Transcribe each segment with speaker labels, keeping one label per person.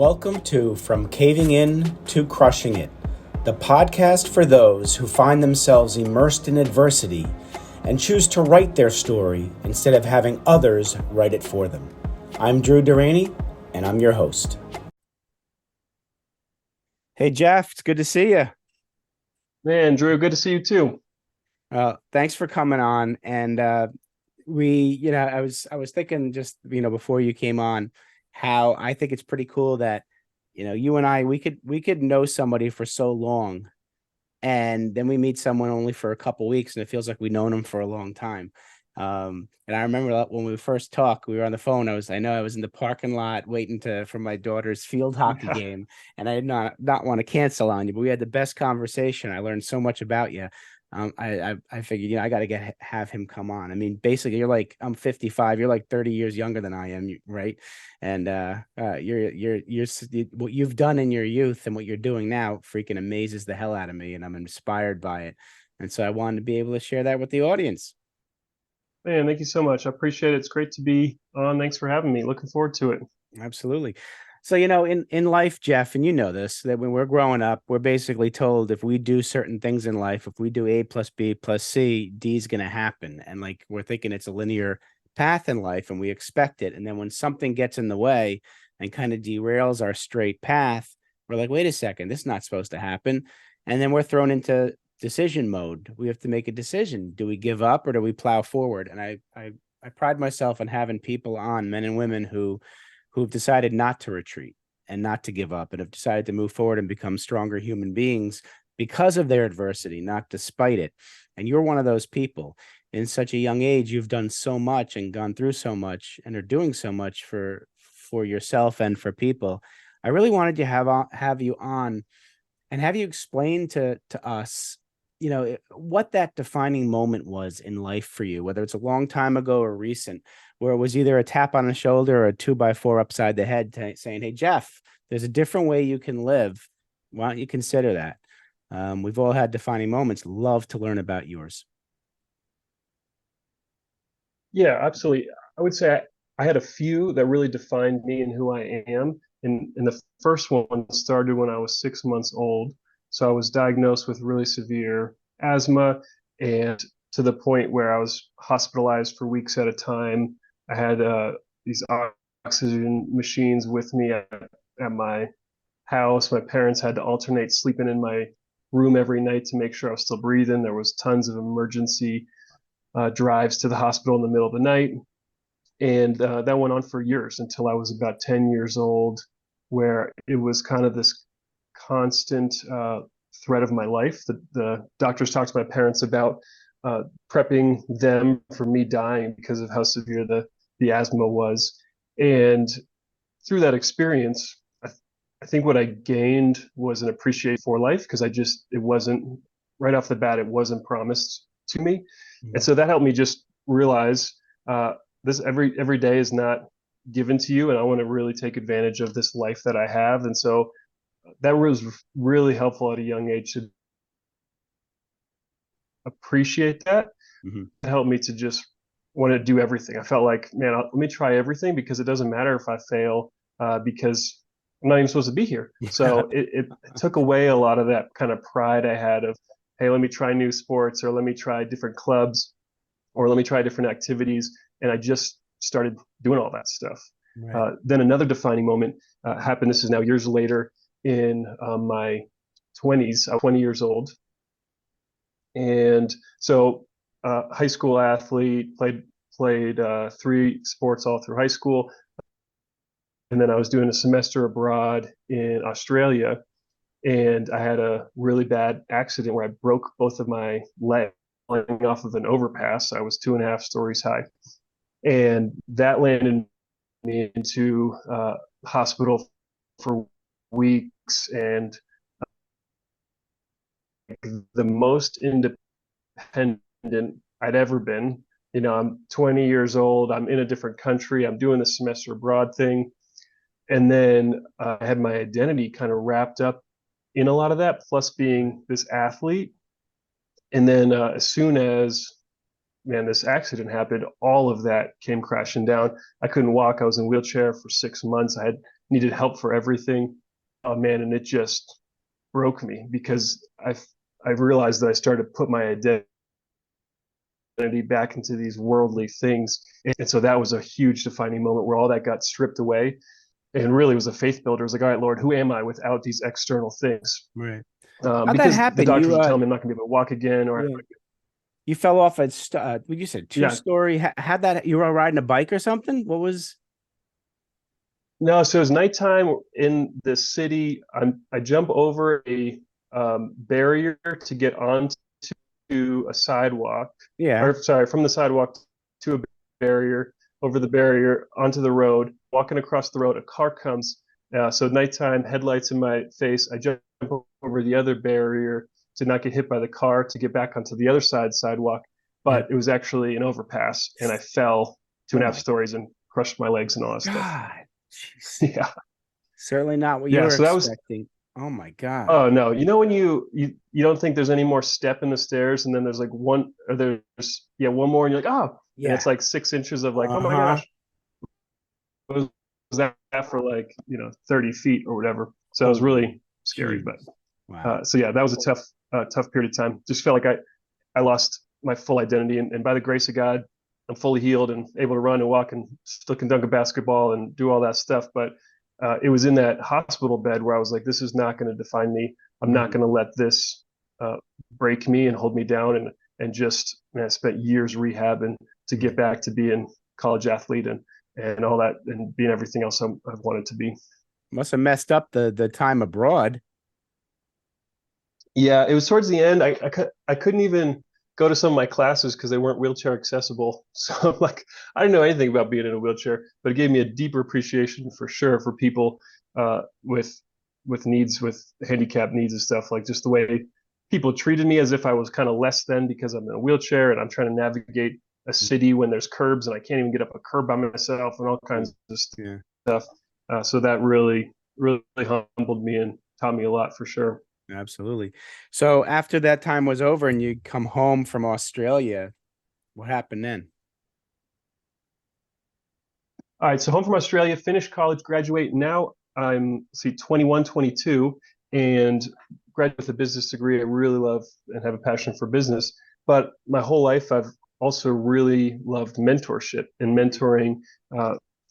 Speaker 1: Welcome to From Caving In to Crushing It, the podcast for those who find themselves immersed in adversity and choose to write their story instead of having others write it for them. I'm Deraney, and I'm your host. Hey, Jeff, it's good to see you.
Speaker 2: Man, Drew, good to see you too.
Speaker 1: Thanks for coming on. And I was thinking just, before you came on, how I think it's pretty cool that, you and I, we could know somebody for so long, and then we meet someone only for a couple weeks, and it feels like we've known them for a long time. And I remember that when we first talked, we were on the phone. I know I was in the parking lot waiting for my daughter's field hockey game, and I did not want to cancel on you, but we had the best conversation. I learned so much about you. I figured, I got to have him come on. I mean, basically, I'm 55. You're like 30 years younger than I am, right? And you're what you've done in your youth and what you're doing now freaking amazes the hell out of me, and I'm inspired by it. And so I wanted to be able to share that with the audience.
Speaker 2: Man, thank you so much. I appreciate it. It's great to be on. Thanks for having me. Looking forward to it.
Speaker 1: Absolutely. So, in life, Jeff, and you know this, that when we're growing up, we're basically told if we do certain things in life, if we do A plus B plus C, D is going to happen. And like, we're thinking it's a linear path in life and we expect it. And then when something gets in the way and kind of derails our straight path, we're like, wait a second, this is not supposed to happen. And then we're thrown into decision mode. We have to make a decision. Do we give up or do we plow forward? And I pride myself on having people on, men and women who've decided not to retreat and not to give up and have decided to move forward and become stronger human beings because of their adversity, not despite it. And you're one of those people. In such a young age, you've done so much and gone through so much and are doing so much for yourself and for people. I really wanted to have you on and have you explain to us, what that defining moment was in life for you, whether it's a long time ago or recent, where it was either a tap on the shoulder or a 2x4 upside the head saying, hey, Jeff, there's a different way you can live. Why don't you consider that? We've all had defining moments. Love to learn about yours.
Speaker 2: Yeah, absolutely. I would say I had a few that really defined me and who I am. And the first one started when I was 6 months old. So I was diagnosed with really severe asthma, and to the point where I was hospitalized for weeks at a time. I had these oxygen machines with me at my house. My parents had to alternate sleeping in my room every night to make sure I was still breathing. There was tons of emergency drives to the hospital in the middle of the night. And that went on for years until I was about 10 years old, where it was kind of this constant threat of my life. The doctors talked to my parents about prepping them for me dying because of how severe the asthma was. And through that experience, I think what I gained was an appreciation for life, because it wasn't right off the bat, it wasn't promised to me. Mm-hmm. And so that helped me just realize this every day is not given to you, and I want to really take advantage of this life that I have. And so that was really helpful at a young age to appreciate that. Mm-hmm. It helped me to just want to do everything. I felt like, man, let me try everything, because it doesn't matter if I fail, because I'm not even supposed to be here. So it took away a lot of that kind of pride I had of, hey, let me try new sports, or let me try different clubs, or let me try different activities. And I just started doing all that stuff. Right. Then another defining moment happened. This is now years later in my 20s. I was 20 years old. And so high school athlete, played 3 sports all through high school. And then I was doing a semester abroad in Australia, and I had a really bad accident where I broke both of my legs flying off of an overpass. I was 2.5 stories high, and that landed me into hospital for weeks, and the most independent I'd ever been. I'm 20 years old. I'm in a different country. I'm doing the semester abroad thing. And then I had my identity kind of wrapped up in a lot of that, plus being this athlete. And then as soon as, this accident happened, all of that came crashing down. I couldn't walk. I was in a wheelchair for 6 months. I had needed help for everything. Oh man, and it just broke me because I realized that I started to put my identity back into these worldly things. And so that was a huge defining moment where all that got stripped away and really was a faith builder. It was like, all right, Lord, who am I without these external things?
Speaker 1: Right. How'd that
Speaker 2: Because the
Speaker 1: happen?
Speaker 2: doctors were telling me I'm not going to be able to walk again.
Speaker 1: Yeah. You fell off at, what you said,
Speaker 2: Yeah,
Speaker 1: two-story. Had that, you were riding a bike or something? What was?
Speaker 2: no, so it was nighttime in the city. I jump over a barrier to get onto a sidewalk,
Speaker 1: Yeah.
Speaker 2: or sorry, from the sidewalk to a barrier, over the barrier onto the road. Walking across the road, a car comes. So nighttime, headlights in my face. I jump over the other barrier to not get hit by the car to get back onto the other side sidewalk.
Speaker 1: Yeah.
Speaker 2: But it was actually an overpass, and I fell two
Speaker 1: Oh
Speaker 2: and a half
Speaker 1: my
Speaker 2: stories and crushed my legs and all that stuff.
Speaker 1: God. Jeez.
Speaker 2: Yeah.
Speaker 1: Certainly not what you
Speaker 2: Yeah.
Speaker 1: were
Speaker 2: So that was,
Speaker 1: expecting. Oh my God.
Speaker 2: oh no, you know when you don't think there's any more step in the stairs, and then there's like one, or there's, yeah, one more, and you're like, oh, and
Speaker 1: Yeah.
Speaker 2: it's like 6 inches of like, oh my
Speaker 1: Uh-huh.
Speaker 2: gosh, what was that for, like, 30 feet or whatever. So it was
Speaker 1: Holy
Speaker 2: really scary. But
Speaker 1: jeez. Wow.
Speaker 2: so yeah, that was a tough period of time. Just felt like I lost my full identity, and by the grace of God, I'm fully healed and able to run and walk and still can dunk a basketball and do all that stuff. But it was in that hospital bed where I was like, this is not going to define me. I'm not
Speaker 1: Mhm.
Speaker 2: going to let this break me and hold me down. And just, man, I spent years rehabbing to
Speaker 1: Yeah.
Speaker 2: get back to being college athlete and all that, and being everything else I've wanted to be.
Speaker 1: Must have messed up the time abroad.
Speaker 2: Yeah, it was towards the end. I couldn't even go to some of my classes because they weren't wheelchair accessible. So I'm like, I didn't know anything about being in a wheelchair, but it gave me a deeper appreciation for sure for people with needs, with handicap needs and stuff. Like just the way people treated me as if I was kind of less than because I'm in a wheelchair and I'm trying to navigate a city when there's curbs and I can't even get up a curb by myself and all kinds of
Speaker 1: Yeah.
Speaker 2: stuff. So that really humbled me and taught me a lot for sure.
Speaker 1: Absolutely. So after that time was over and you come home from Australia, what happened then?
Speaker 2: All right, so home from Australia, finished college, graduate. Now I'm, see, 21, 22, and graduate with a business degree. I really love and have a passion for business. But my whole life, I've also really loved mentorship and mentoring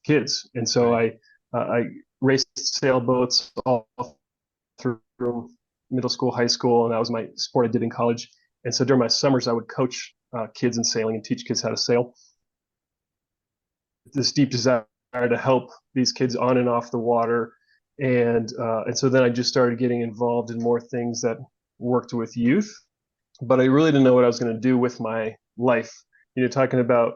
Speaker 2: kids. And so
Speaker 1: Right.
Speaker 2: I raced sailboats all through middle school, high school, and that was my sport I did in college. And so during my summers, I would coach kids in sailing and teach kids how to sail. This deep desire to help these kids on and off the water, and so then I just started getting involved in more things that worked with youth, but I really didn't know what I was going to do with my life. Talking about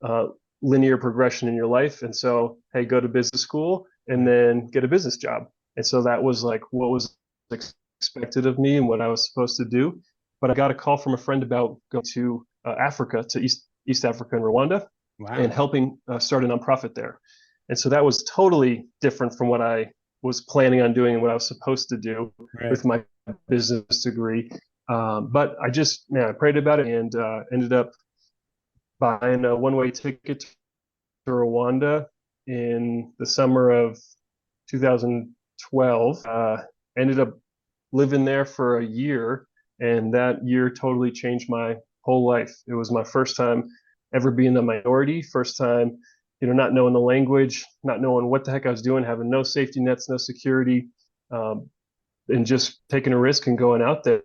Speaker 2: uh, linear progression in your life, and so hey, go to business school and
Speaker 1: Right.
Speaker 2: then get a business job, and so that was like what was expected of me and what I was supposed to do. But I got a call from a friend about going to Africa, to East Africa and Rwanda, and
Speaker 1: Wow.
Speaker 2: helping start a nonprofit there. And so that was totally different from what I was planning on doing and what I was supposed to do
Speaker 1: Right.
Speaker 2: with my business degree. But I just, man, I prayed about it and ended up buying a one-way ticket to Rwanda in the summer of 2012. Ended up living there for a year, and that year totally changed my whole life. It was my first time ever being a minority, first time, not knowing the language, not knowing what the heck I was doing, having no safety nets, no security, um, and just taking a risk and going out there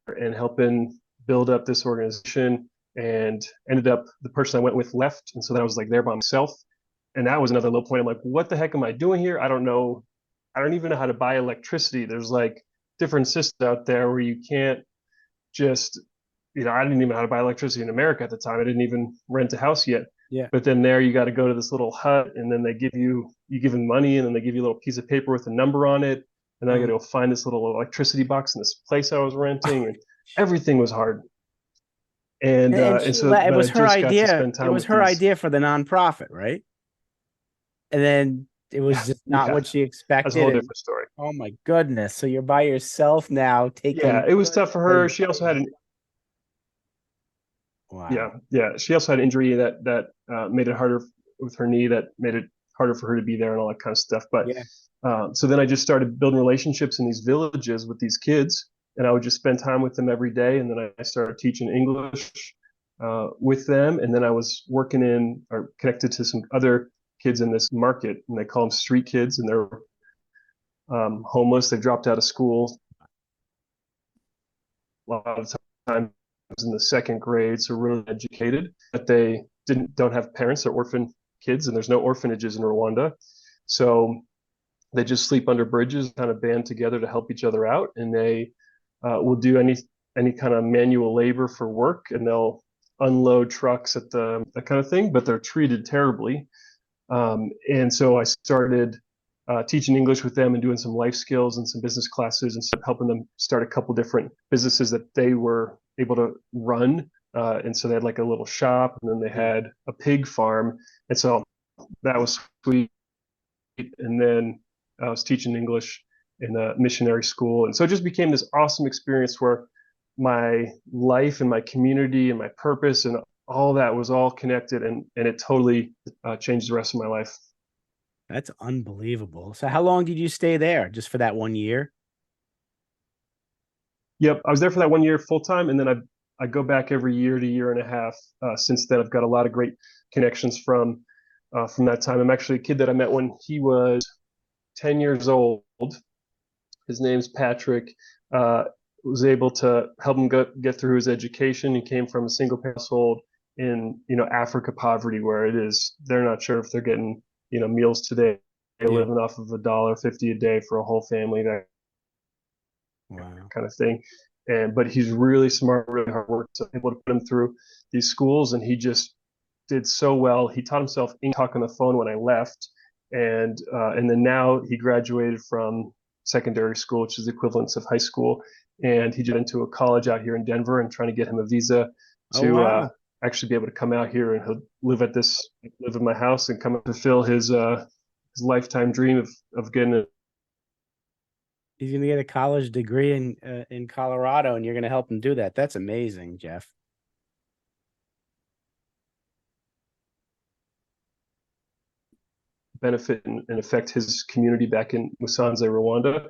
Speaker 2: and helping build up this organization. And ended up, the person I went with left, and so then I was like there by myself, and that was another low point. I'm like, what the heck am I doing here? I don't know. I don't even know how to buy electricity. There's like different systems out there where you can't just, I didn't even know how to buy electricity in America at the time. I didn't even rent a house yet.
Speaker 1: Yeah.
Speaker 2: But then there you got to go to this little hut, and then you give them money, and then they give you a little piece of paper with a number on it. And then I got to go find this little electricity box in this place I was renting, and everything was hard.
Speaker 1: And
Speaker 2: And
Speaker 1: she
Speaker 2: so,
Speaker 1: it
Speaker 2: but I
Speaker 1: was her
Speaker 2: just got to
Speaker 1: idea.
Speaker 2: spend
Speaker 1: It
Speaker 2: time
Speaker 1: was
Speaker 2: with
Speaker 1: her
Speaker 2: these.
Speaker 1: idea for the nonprofit, right? And then it was just not
Speaker 2: Yeah,
Speaker 1: what she
Speaker 2: that's a
Speaker 1: expected.
Speaker 2: whole
Speaker 1: And
Speaker 2: different story.
Speaker 1: oh my goodness. So you're by yourself now
Speaker 2: Yeah,
Speaker 1: taking
Speaker 2: it was tough for
Speaker 1: like,
Speaker 2: her. She also had an
Speaker 1: wow.
Speaker 2: Yeah, yeah. She also had an injury that made it harder with her knee. That made it harder for her to be there and all that kind of stuff. But
Speaker 1: Yeah.
Speaker 2: so then I just started building relationships in these villages with these kids, and I would just spend time with them every day. And then I started teaching English with them, and then I was working in or connected to some other kids in this market, and they call them street kids, and they're homeless. They dropped out of school a lot of times in the second grade, so really educated, but they don't have parents. They're orphan kids, and there's no orphanages in Rwanda, so they just sleep under bridges, kind of band together to help each other out, and they will do any kind of manual labor for work, and they'll unload trucks at that kind of thing, but they're treated terribly. And so I started teaching English with them and doing some life skills and some business classes and helping them start a couple different businesses that they were able to run. And so they had like a little shop, and then they had a pig farm. And so that was sweet. And then I was teaching English in a missionary school. And so it just became this awesome experience where my life and my community and my purpose and all that was all connected, and it totally changed the rest of my life.
Speaker 1: That's unbelievable. So how long did you stay there? Just for that 1 year?
Speaker 2: Yep, I was there for that 1 year full time, and then I go back every year to year and a half. Since then, I've got a lot of great connections from that time. I'm actually a kid that I met when he was 10 years old. His name's Patrick. Was able to help him get through his education. He came from a single household in Africa poverty, where it is they're not sure if they're getting meals today. They're
Speaker 1: Yeah.
Speaker 2: living off of $1.50 a day for a whole family, that
Speaker 1: Wow.
Speaker 2: kind of thing. But he's really smart, really hard work, so able to put him through these schools, and he just did so well. He taught himself English, talk on the phone when I left, and then now he graduated from secondary school, which is the equivalence of high school, and he just went to a college out here in Denver and trying to get him a visa
Speaker 1: Oh,
Speaker 2: to
Speaker 1: wow.
Speaker 2: actually be able to come out here, and he'll live in my house and come and fulfill his lifetime dream of getting a
Speaker 1: He's going to get a college degree in Colorado, and you're going to help him do that. That's amazing, Jeff.
Speaker 2: benefit and affect his community back in Musanze, Rwanda.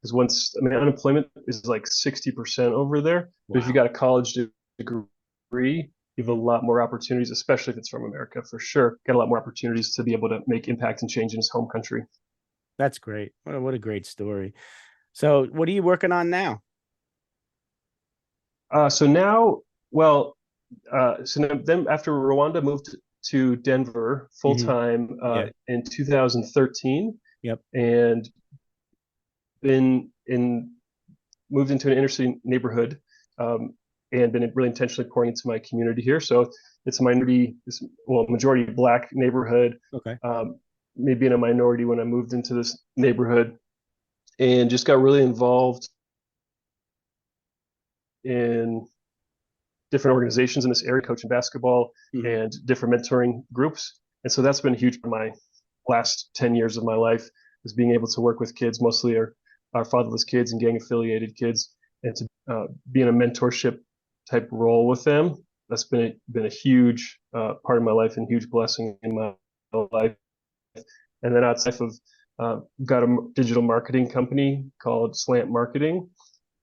Speaker 2: Because unemployment is like 60% over there. But if you
Speaker 1: Wow.
Speaker 2: got a college degree, you have a lot more opportunities, especially if it's from America, for sure. Got a lot more opportunities to be able to make impact and change in his home country.
Speaker 1: That's great. What a great story. So what are you working on now?
Speaker 2: So now, well, then after Rwanda moved to Denver full
Speaker 1: Hmm.
Speaker 2: time
Speaker 1: Yeah.
Speaker 2: in 2013,
Speaker 1: Yep.
Speaker 2: and been in moved into an inner city neighborhood, and been really intentionally pouring into my community here. So it's majority Black neighborhood.
Speaker 1: Okay.
Speaker 2: Maybe in a minority when I moved into this neighborhood, and just got really involved in different organizations in this area, coaching basketball
Speaker 1: Hmm.
Speaker 2: and different mentoring groups. And so that's been huge for my last 10 years of my life, is being able to work with kids, mostly our fatherless kids and gang affiliated kids, and to be in a mentorship type role with them. That's been a huge part of my life and huge blessing in my life. And then outside of got a digital marketing company called Slant Marketing,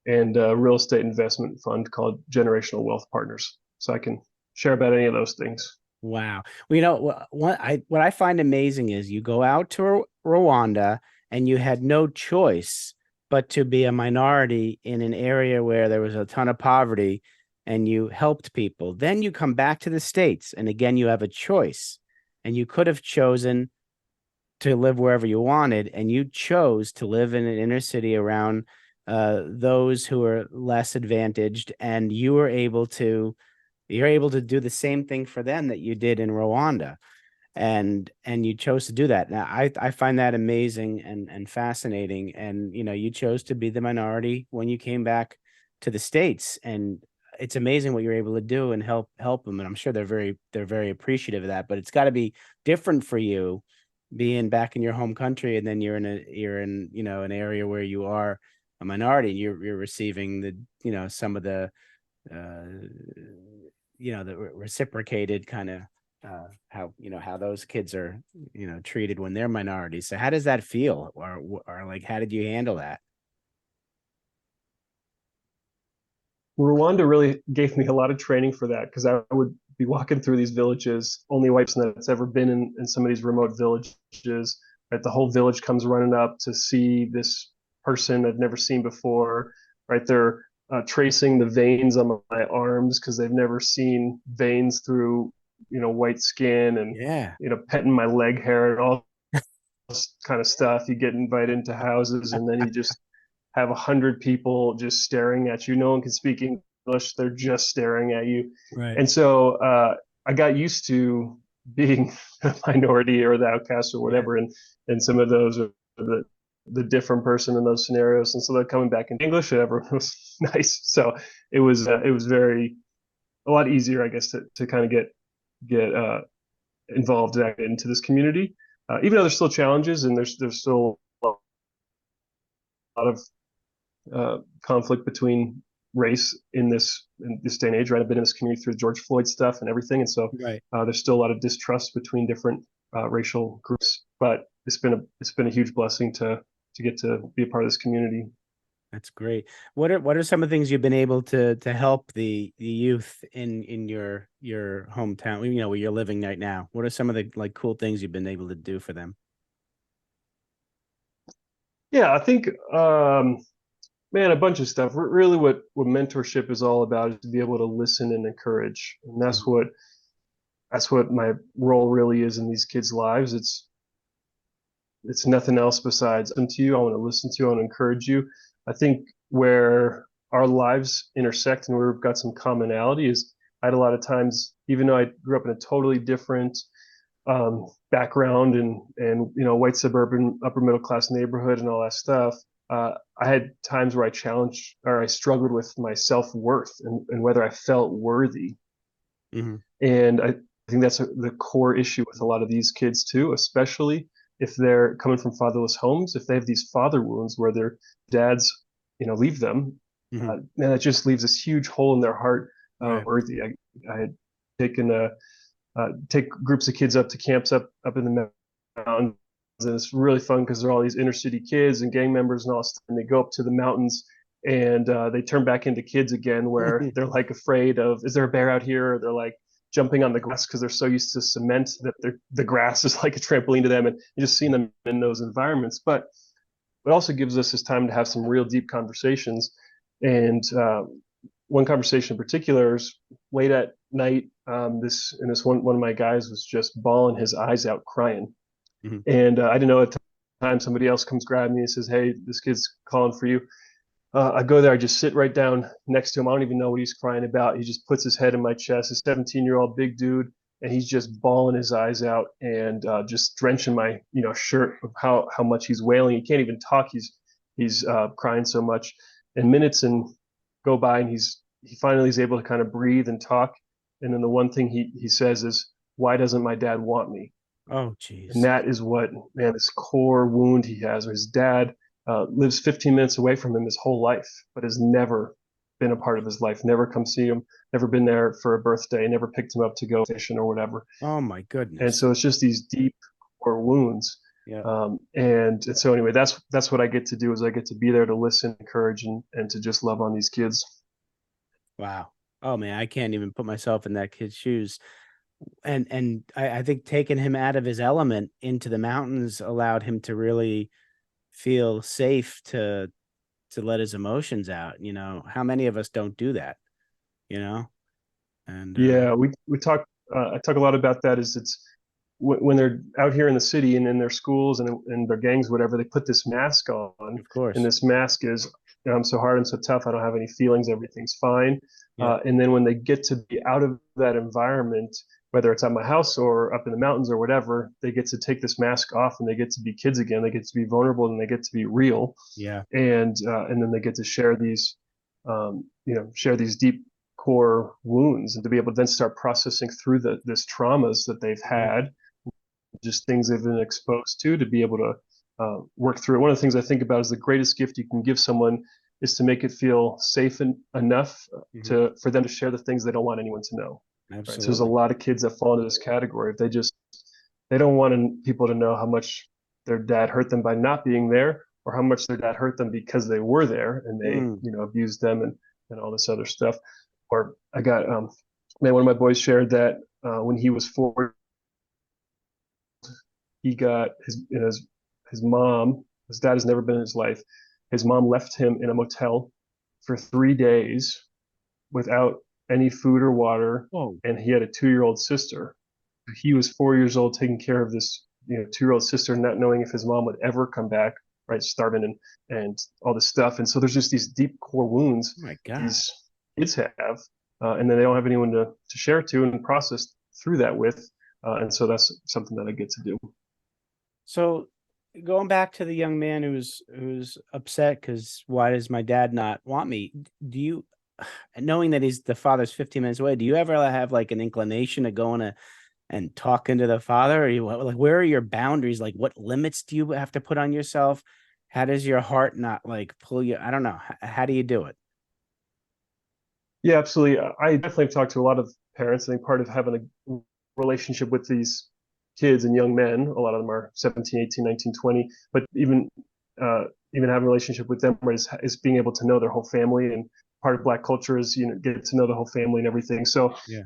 Speaker 2: and a real estate investment fund called Generational Wealth Partners. So I can share about any of those things.
Speaker 1: Wow. Well, what I find amazing is you go out to Rwanda and you had no choice but to be a minority in an area where there was a ton of poverty, and you helped people. Then you come back to the States, and again you have a choice, and you could have chosen to live wherever you wanted, and you chose to live in an inner city around those who are less advantaged, and you're able to do the same thing for them that you did in Rwanda, and you chose to do that. Now I find that amazing and fascinating. And you chose to be the minority when you came back to the States, and it's amazing what you're able to do and help them. And I'm sure they're very appreciative of that. But it's got to be different for you being back in your home country, and then you're in an area where you are a minority, and you're receiving some of the uh the reciprocated kind of how how those kids are treated when they're minorities. So how does that feel, or like how did you handle that?
Speaker 2: Rwanda really gave me a lot of training for that because I would be walking through these villages, only white person that's ever been in some of these remote villages. Right, the whole village comes running up to see this person I've never seen before. Right, they're tracing the veins on my arms because they've never seen veins through white skin, and
Speaker 1: Yeah.
Speaker 2: petting my leg hair and all this kind of stuff. You get invited into houses, and then you just have 100 people just staring at you. No one can speak English. They're just staring at you.
Speaker 1: Right.
Speaker 2: And so I got used to being a minority or the outcast or
Speaker 1: Yeah.
Speaker 2: whatever. And some of those are the different person in those scenarios. And so they're coming back in English and everyone was nice. So it was very, a lot easier, I guess, to kind of get involved into this community. Even though there's still challenges and there's still a lot of conflict between race in this day and age. Right, I've been in this community through the George Floyd stuff and everything, and so
Speaker 1: Right.
Speaker 2: there's still a lot of distrust between different racial groups. But it's been a huge blessing to get to be a part of this community.
Speaker 1: That's great. What are some of the things you've been able to help the youth in your hometown, where you're living right now? What are some of the like cool things you've been able to do for them?
Speaker 2: Yeah, I think man, a bunch of stuff. Really, what mentorship is all about is to be able to listen and encourage, and
Speaker 1: Mhm.
Speaker 2: that's what my role really is in these kids' lives. It's nothing else besides listen to you. I want to listen to you. I want to encourage you. I think where our lives intersect and where we've got some commonality is I had a lot of times, even though I grew up in a totally different background and white suburban upper middle class neighborhood and all that stuff. I had times where I challenged or I struggled with my self worth and whether I felt worthy.
Speaker 1: Mhm.
Speaker 2: And I think that's the core issue with a lot of these kids too, especially if they're coming from fatherless homes. If they have these father wounds where their dads, leave them,
Speaker 1: Mhm.
Speaker 2: man, that just leaves this huge hole in their heart of
Speaker 1: Right.
Speaker 2: worthy. I had taken take groups of kids up to camps up in the mountains, and it's really fun because they're all these inner city kids and gang members and all stuff, and they go up to the mountains and they turn back into kids again where they're like afraid of, is there a bear out here, or they're like jumping on the grass because they're so used to cement that the grass is like a trampoline to them, and you just seeing them in those environments. But it also gives us this time to have some real deep conversations. And one conversation in particular is late at night. This one of my guys was just bawling his eyes out, crying.
Speaker 1: Mhm.
Speaker 2: And I didn't know at the time somebody else comes grab me and says, "Hey, this kid's calling for you." I go there. I just sit right down next to him. I don't even know what he's crying about. He just puts his head in my chest. A 17-year-old big dude, and he's just bawling his eyes out and just drenching my shirt of how much he's wailing. He can't even talk. He's crying so much. And minutes and go by, and he finally is able to kind of breathe and talk. And then the one thing he says is, "Why doesn't my dad want me?"
Speaker 1: Oh,
Speaker 2: And
Speaker 1: geez.
Speaker 2: that is what, man, this core wound he has, where his dad lives 15 minutes away from him his whole life, but has never been a part of his life, never come see him, never been there for a birthday, never picked him up to go fishing or whatever.
Speaker 1: Oh my
Speaker 2: And
Speaker 1: goodness.
Speaker 2: so it's just these deep core wounds.
Speaker 1: Yeah.
Speaker 2: And so anyway, that's what I get to do is I get to be there to listen, encourage, and to just love on these kids.
Speaker 1: Wow. Oh man, I can't even put myself in that kid's shoes. And I think taking him out of his element into the mountains allowed him to really feel safe to let his emotions out. How many of us don't do that, you know? And
Speaker 2: Yeah, we talk. I talk a lot about that. Is it's when they're out here in the city and in their schools and their gangs, whatever, they put this mask on,
Speaker 1: of
Speaker 2: and
Speaker 1: course.
Speaker 2: this mask is, I'm so hard and so tough. I don't have any feelings. Everything's fine.
Speaker 1: Yeah.
Speaker 2: And then when they get to be out of that environment, whether it's at my house or up in the mountains or whatever, they get to take this mask off and they get to be kids again. They get to be vulnerable and they get to be real,
Speaker 1: Yeah.
Speaker 2: and then they get to share these deep core wounds, and to be able to then start processing through this traumas that they've
Speaker 1: Mhm.
Speaker 2: had, just things they've been exposed to be able to work through it. One of the things I think about is the greatest gift you can give someone is to make it feel safe enough
Speaker 1: Mhm.
Speaker 2: to for them to share the things they don't want anyone to know. right? So there's a
Speaker 1: Absolutely.
Speaker 2: lot of kids that fall into this category. They don't want people to know how much their dad hurt them by not being there, or how much their dad hurt them because they were there and they,
Speaker 1: Mm.
Speaker 2: abused them and all this other stuff. Or I got, man, one of my boys shared that when he was 4, he got his mom. His dad has never been in his life. His mom left him in a motel for 3 days without any food or water,
Speaker 1: Whoa.
Speaker 2: and he had a 2-year-old sister. He was 4 years old, taking care of this 2-year-old sister, not knowing if his mom would ever come back, right? Starving and all this stuff, and so there's just these deep core wounds
Speaker 1: Oh my God.
Speaker 2: these kids have, and then they don't have anyone to share to and process through that with, and so that's something that I get to do.
Speaker 1: So going back to the young man who's upset because why does my dad not want me? Do you, knowing that he's the father's 15 minutes away, do you ever have like an inclination to go in and talking to the father? Or you like, where are your boundaries? Like, what limits do you have to put on yourself? How does your heart not like pull you? I don't know. How do you do it?
Speaker 2: Yeah, absolutely. I definitely have talked to a lot of parents. I think part of having a relationship with these kids and young men, a lot of them are 17, 18, 19, 20, but even having a relationship with them is being able to know their whole family. And part of Black culture is, get to know the whole family and everything. So
Speaker 1: Yeah.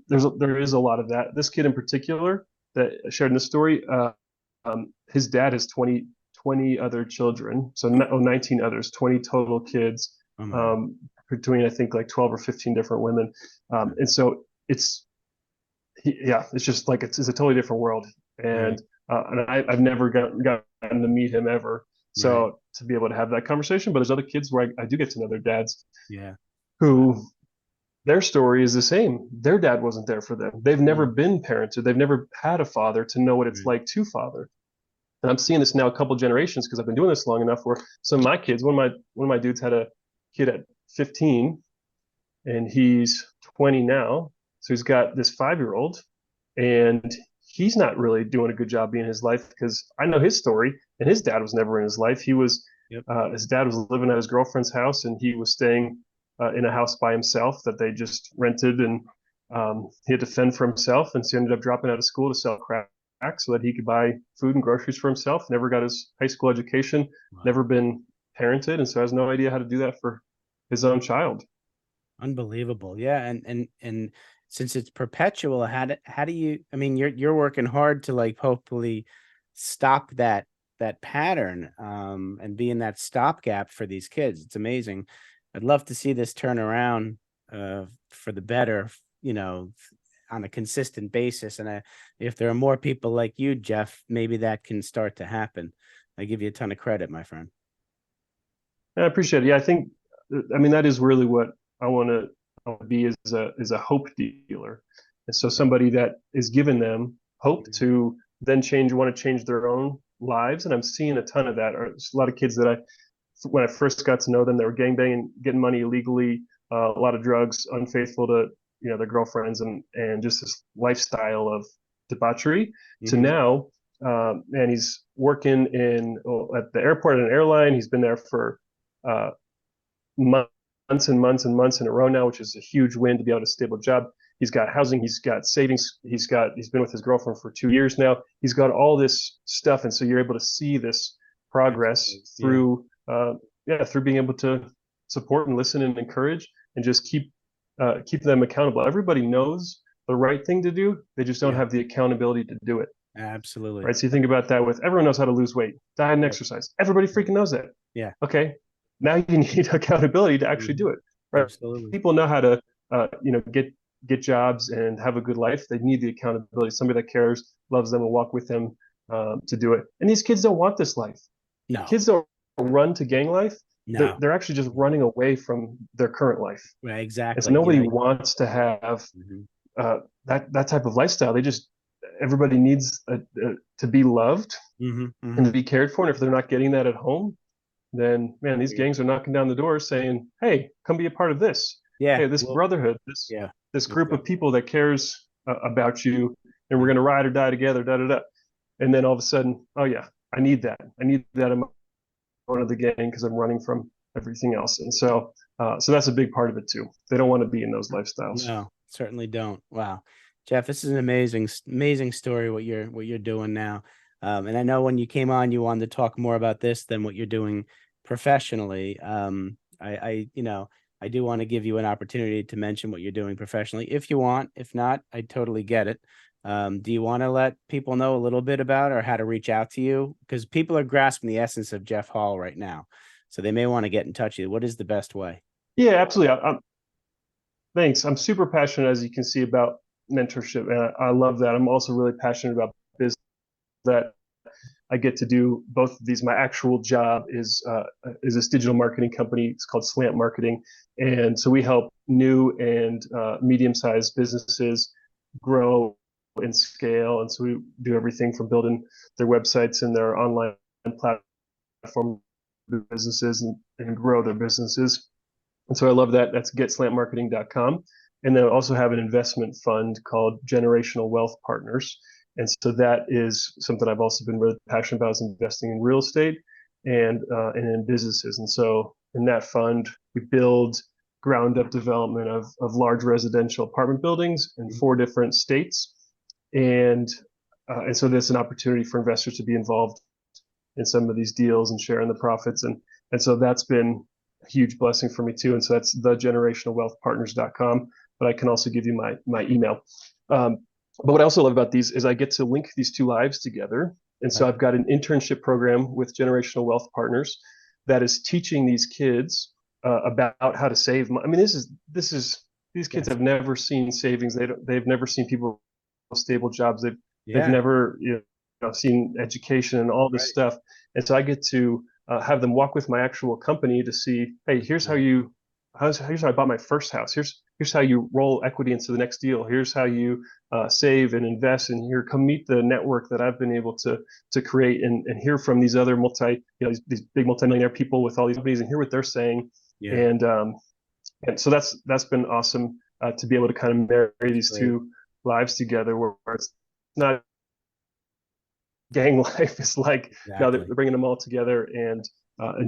Speaker 2: there is a lot of that. This kid in particular that I shared in the story, his dad has 20 other children. So 19 others, 20 total kids,
Speaker 1: Oh my God.
Speaker 2: um, between I think like 12 or 15 different women. And so it's just like it's a totally different world.
Speaker 1: Right.
Speaker 2: And I've never gotten to meet him ever.
Speaker 1: Right.
Speaker 2: So to be able to have that conversation, but there's other kids where I do get to know their dads
Speaker 1: Yeah.
Speaker 2: who their story is the same. Their dad wasn't there for them. They've never
Speaker 1: Mm.
Speaker 2: been parented. They've never had a father to know what it's
Speaker 1: Right.
Speaker 2: like to father. And I'm seeing this now a couple generations because I've been doing this long enough where some of my kids, one of my dudes had a kid at 15 and he's 20 now. So he's got this 5-year-old and he's not really doing a good job being in his life because I know his story and his dad was never in his life.
Speaker 1: Yep.
Speaker 2: His dad was living at his girlfriend's house and he was staying in a house by himself that they just rented, and he had to fend for himself. And so he ended up dropping out of school to sell crack so that he could buy food and groceries for himself. Never got his high school education,
Speaker 1: Wow.
Speaker 2: never been parented, and so has no idea how to do that for his own child.
Speaker 1: Unbelievable. Yeah. And since it's perpetual, how do you, I mean, you're working hard to like hopefully stop that pattern and be in that stopgap for these kids. It's amazing. I'd love to see this turn around for the better, on a consistent basis. And if there are more people like you, Jeff, maybe that can start to happen. I give you a ton of credit, my friend.
Speaker 2: And I appreciate it. Yeah, I mean, that is really what I want to be, is a hope dealer. And so somebody that is giving them hope to then want to change their own lives. And I'm seeing a ton of that. There's a lot of kids that when I first got to know them, they were gangbanging, getting money illegally, a lot of drugs, unfaithful to their girlfriends, and just this lifestyle of debauchery. To
Speaker 1: Mm-hmm.
Speaker 2: now, and he's working at the airport at an airline. He's been there for uh, months and months and months in a row now, which is a huge win to be able to stable job. He's got housing, he's got savings, he's been with his girlfriend for 2 years now. He's got all this stuff, and so you're able to see this progress
Speaker 1: Absolutely. Yeah.
Speaker 2: through being able to support and listen and encourage and just keep them accountable. Everybody knows the right thing to do, they just don't
Speaker 1: Yeah.
Speaker 2: have the accountability to do it.
Speaker 1: Absolutely.
Speaker 2: Right. So you think about that with everyone knows how to lose weight, diet and
Speaker 1: Yep.
Speaker 2: exercise. Everybody freaking knows that.
Speaker 1: Yeah.
Speaker 2: Okay. Now you need accountability to actually
Speaker 1: Mhm.
Speaker 2: do it. Right.
Speaker 1: Absolutely.
Speaker 2: People know how to, get jobs and have a good life. They need the accountability. Somebody that cares, loves them, will walk with them to do it. And these kids don't want this life.
Speaker 1: No,
Speaker 2: Kids don't run to gang life. They're,
Speaker 1: no.
Speaker 2: they're actually just running away from their current life.
Speaker 1: Right,
Speaker 2: And so
Speaker 1: exactly.
Speaker 2: nobody wants to have
Speaker 1: Mhm.
Speaker 2: that type of lifestyle. Everybody needs to be loved
Speaker 1: Mhm.
Speaker 2: and to
Speaker 1: Mhm.
Speaker 2: be cared for. And if they're not getting that at home, then man, these gangs are knocking down the doors saying, "Hey, come be a part of this.
Speaker 1: Yeah.
Speaker 2: Hey, this
Speaker 1: Well,
Speaker 2: brotherhood, this group of
Speaker 1: exactly.
Speaker 2: people that cares about you, and we're
Speaker 1: Yeah.
Speaker 2: gonna ride or die together." Da da da. And then all of a sudden, oh yeah, I need that. I need that in one of the gang because I'm running from everything else. And so that's a big part of it too. They don't want to be in those lifestyles.
Speaker 1: No. Certainly don't. Wow. Jeff, this is an amazing story what you're doing now. And I know when you came on, you wanted to talk more about this than what you're doing professionally. I do want to give you an opportunity to mention what you're doing professionally if you want. If not, I totally get it. Do you want to let people know a little bit about or how to reach out to you? Because people are grasping the essence of Jeff Hahl right now. So they may want to get in touch with you. What is the best way?
Speaker 2: Yeah, absolutely. Thanks. I'm super passionate, as you can see, about mentorship, and I love that. I'm also really passionate about business. That I get to do both of these. My actual job is this digital marketing company. It's called Slant Marketing, and so we help new and medium-sized businesses grow and scale. And so we do everything from building their websites and their online platform businesses and grow their businesses. And so I love that. That's getslantmarketing.com. And then I also have an investment fund called Generational Wealth Partners. And so that is something I've also been really passionate about, is investing in real estate and in businesses. And so in that fund, we build ground up development of large residential apartment buildings in 4 different states. And so there's an opportunity for investors to be involved in some of these deals and sharing the profits. And so that's been a huge blessing for me too. And so that's thegenerationalwealthpartners.com. But I can also give you my email. But what I also love about these is I get to link these 2 lives together. And so I've got an internship program with Generational Wealth Partners that is teaching these kids about how to save money. I mean, these kids have never seen savings. They've never seen people with stable jobs. They've never seen education and all this stuff. And so I get to have them walk with my actual company to see, hey, here's how I bought my first house. Here's how you roll equity into the next deal. Here's how you save and invest. And here, come meet the network that I've been able to create and hear from these other these big multimillionaire people with all these companies and hear what they're saying. Yeah. And so that's been awesome to be able to kind of marry these 2 lives together, where it's not gang life. It's like now they're bringing them all together and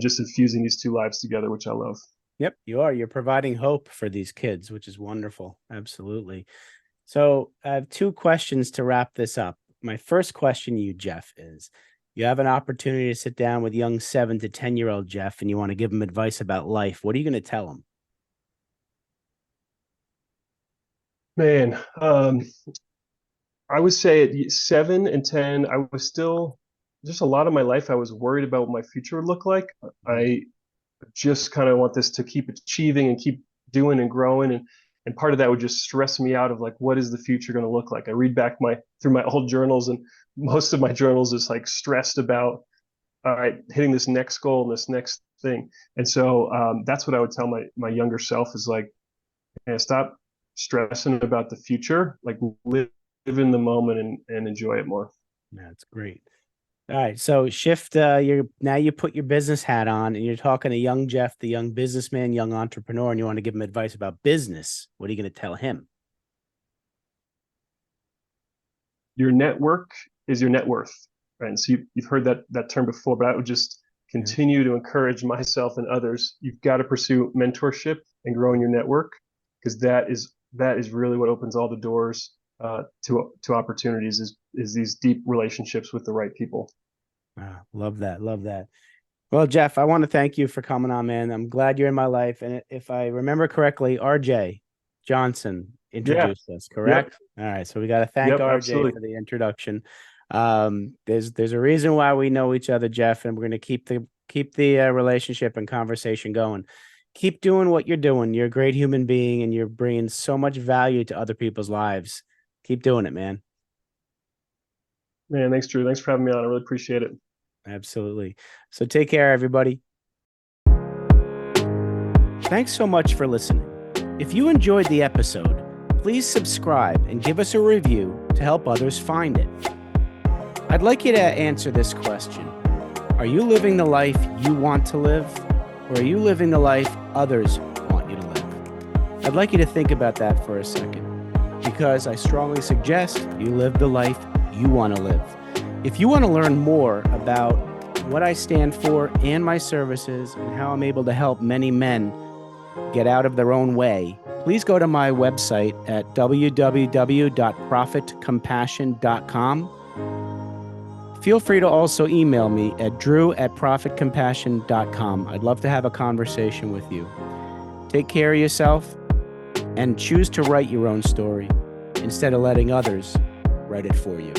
Speaker 2: just infusing these 2 lives together, which I love.
Speaker 1: Yep, you are. You're providing hope for these kids, which is wonderful. Absolutely. So I have 2 questions to wrap this up. My first question to you, Jeff, is you have an opportunity to sit down with young 7 to 10-year-old Jeff, and you want to give him advice about life. What are you going to tell him?
Speaker 2: Man, I would say at 7 and 10, I was still, just a lot of my life, I was worried about what my future would look like. I just kind of want this to keep achieving and keep doing and growing. And part of that would just stress me out of like, what is the future going to look like? I read back through my old journals, and most of my journals is like stressed about, all right, hitting this next goal and this next thing. And so that's what I would tell my younger self is like, hey, stop stressing about the future, like live in the moment and enjoy it more.
Speaker 1: That's great. All right. So shift, now you put your business hat on and you're talking to young Jeff, the young businessman, young entrepreneur, and you want to give him advice about business. What are you going to tell him?
Speaker 2: Your network is your net worth, right? And so you've heard that term before, but I would just continue to encourage myself and others. You've got to pursue mentorship and growing your network, because that is really what opens all the doors to opportunities, is these deep relationships with the right people.
Speaker 1: Love that. Love that. Well, Jeff, I want to thank you for coming on, man. I'm glad you're in my life. And if I remember correctly, RJ Johnson introduced us, correct? Yep. All right. So we got to thank RJ absolutely for the introduction. There's a reason why we know each other, Jeff, and we're going to keep the relationship and conversation going. Keep doing what you're doing. You're a great human being and you're bringing so much value to other people's lives. Keep doing it, man.
Speaker 2: Man, thanks, Drew. Thanks for having me on. I really appreciate it.
Speaker 1: Absolutely. So take care, everybody. Thanks so much for listening. If you enjoyed the episode, please subscribe and give us a review to help others find it. I'd like you to answer this question. Are you living the life you want to live, or are you living the life others want you to live? I'd like you to think about that for a second, because I strongly suggest you live the life you want to live. If you want to learn more about what I stand for and my services and how I'm able to help many men get out of their own way, please go to my website at www.profitcompassion.com. Feel free to also email me at drew@profitcompassion.com. I'd love to have a conversation with you. Take care of yourself and choose to write your own story instead of letting others write it for you.